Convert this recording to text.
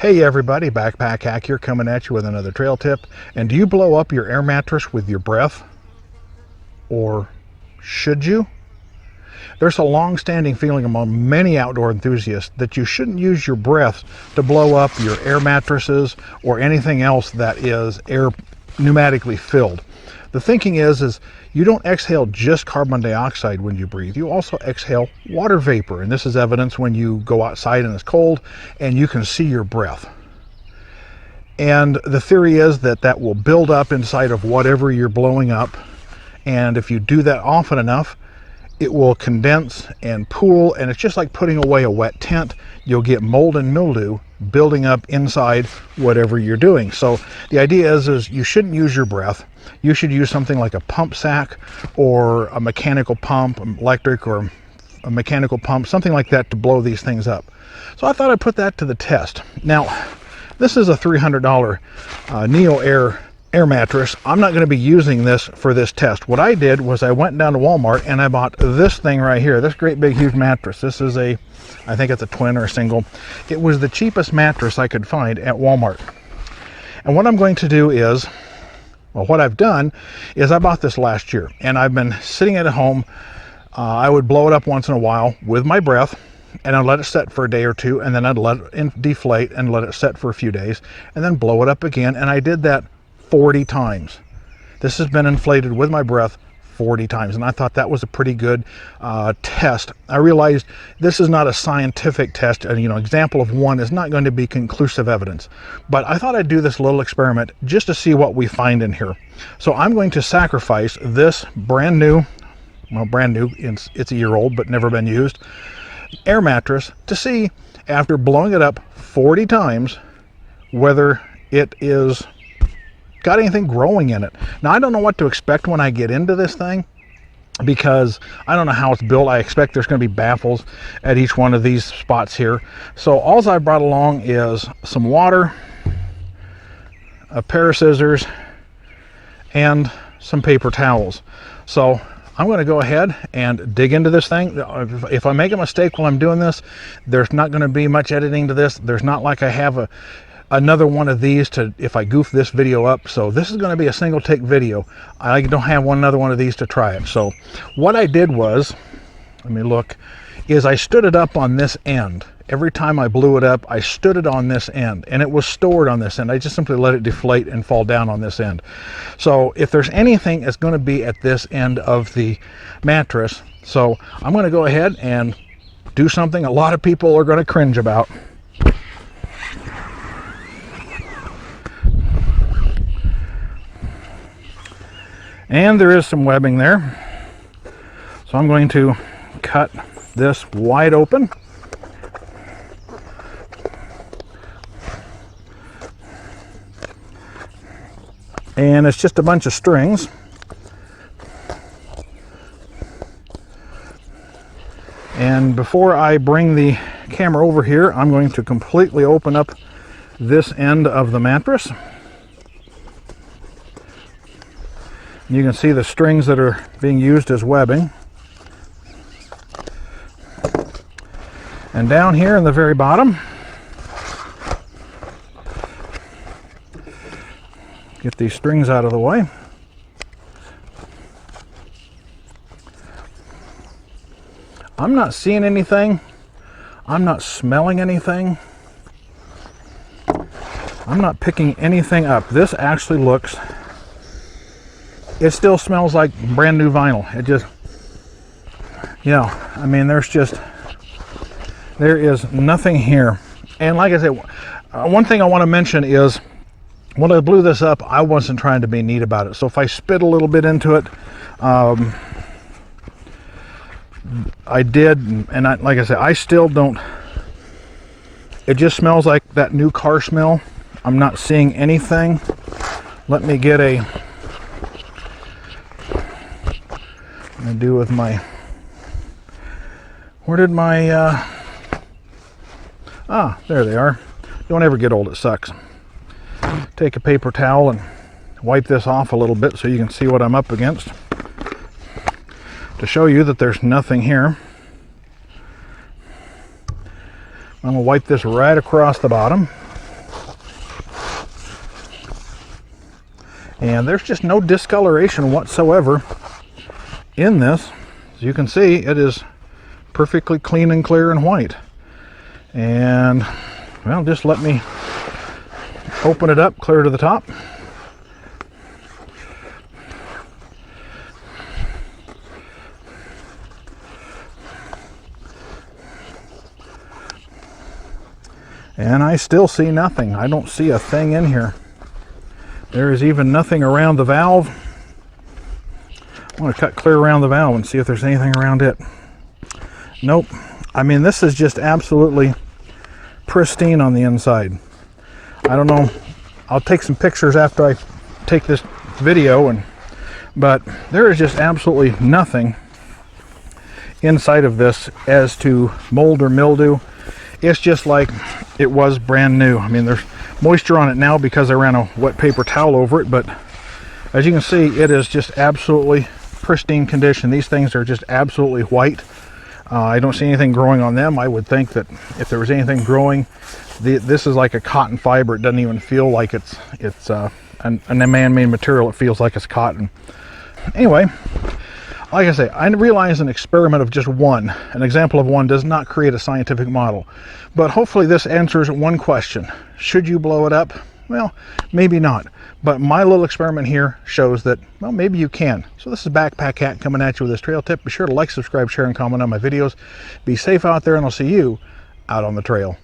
Hey everybody, Backpack Hack here, coming at you with another trail tip. And do you blow up your air mattress with your breath? Or should you? There's a long-standing feeling among many outdoor enthusiasts that you shouldn't use your breath to blow up your air mattresses or anything else that is air pneumatically filled. The thinking is you don't exhale just carbon dioxide when you breathe. You also exhale water vapor, and this is evidence when you go outside and it's cold and you can see your breath. And the theory is that that will build up inside of whatever you're blowing up, and if you do that often enough, it will condense and pool, and it's just like putting away a wet tent. You'll get mold and mildew building up inside whatever you're doing. So the idea is you shouldn't use your breath. You should use something like a pump sack or a mechanical pump, electric or a mechanical pump, something like that to blow these things up. So I thought I'd put that to the test. Now, this is a $300 Neo air mattress. I'm not going to be using this for this test. What I did was I went down to Walmart and I bought this thing right here, this great big huge mattress. This is I think it's a twin or a single. It was the cheapest mattress I could find at Walmart. And what I'm going to do is, well, what I've done is I bought this last year and I've been sitting at home. I would blow it up once in a while with my breath, and I'd let it set for a day or two, and then I'd let it deflate and let it set for a few days, and then blow it up again. And I did that 40 times. This has been inflated with my breath 40 times, and I thought that was a pretty good test. I realized this is not a scientific test, and example of one is not going to be conclusive evidence, but I thought I'd do this little experiment just to see what we find in here. So I'm going to sacrifice this brand new, it's a year old but never been used, air mattress to see, after blowing it up 40 times, whether it is got anything growing in it. Now, I don't know what to expect when I get into this thing, because I don't know how it's built. I expect there's going to be baffles at each one of these spots here. So all I brought along is some water, a pair of scissors, and some paper towels. So I'm going to go ahead and dig into this thing. If I make a mistake while I'm doing this, there's not going to be much editing to this. There's not like I have another one of these to, if I goof this video up. So this is going to be a single take video. I don't have another one of these to try it. So what I did was, let me look, is I stood it up on this end. Every time I blew it up, I stood it on this end, and it was stored on this end. I just simply let it deflate and fall down on this end. So if there's anything, it's going to be at this end of the mattress. So I'm going to go ahead and do something a lot of people are going to cringe about. And there is some webbing there. So I'm going to cut this wide open. And it's just a bunch of strings. And before I bring the camera over here, I'm going to completely open up this end of the mattress. You can see the strings that are being used as webbing. And down here in the very bottom, get these strings out of the way. I'm not seeing anything. I'm not smelling anything. I'm not picking anything up. This actually looks, it still smells like brand new vinyl. It just, I mean, there is nothing here. And like I said, one thing I want to mention is, when I blew this up, I wasn't trying to be neat about it. So if I spit a little bit into it, I did, and like I said, I still don't, it just smells like that new car smell. I'm not seeing anything. Let me get I'm gonna do with my, where did my, there they are. Don't ever get old, it sucks. Take a paper towel and wipe this off a little bit so you can see what I'm up against, to show you that there's nothing here. I'm going to wipe this right across the bottom. And there's just no discoloration whatsoever in this. As you can see, it is perfectly clean and clear and white. And well, just let me open it up clear to the top. And I still see nothing. I don't see a thing in here. There is even nothing around the valve. I want to cut clear around the valve and see if there's anything around it. Nope. I mean, this is just absolutely pristine on the inside. I don't know. I'll take some pictures after I take this video, but there is just absolutely nothing inside of this as to mold or mildew. It's just like it was brand new. I mean, there's moisture on it now because I ran a wet paper towel over it, but as you can see, it is just absolutely pristine condition. These things are just absolutely white. I don't see anything growing on them. I would think that if there was anything growing, this is like a cotton fiber. It doesn't even feel like it's a man-made material. It feels like it's cotton. Anyway, like I say, I realize an experiment of just one, an example of one, does not create a scientific model. But hopefully this answers one question. Should you blow it up? Well, maybe not. But my little experiment here shows that, well, maybe you can. So this is Backpack Hat coming at you with this trail tip. Be sure to like, subscribe, share, and comment on my videos. Be safe out there, and I'll see you out on the trail.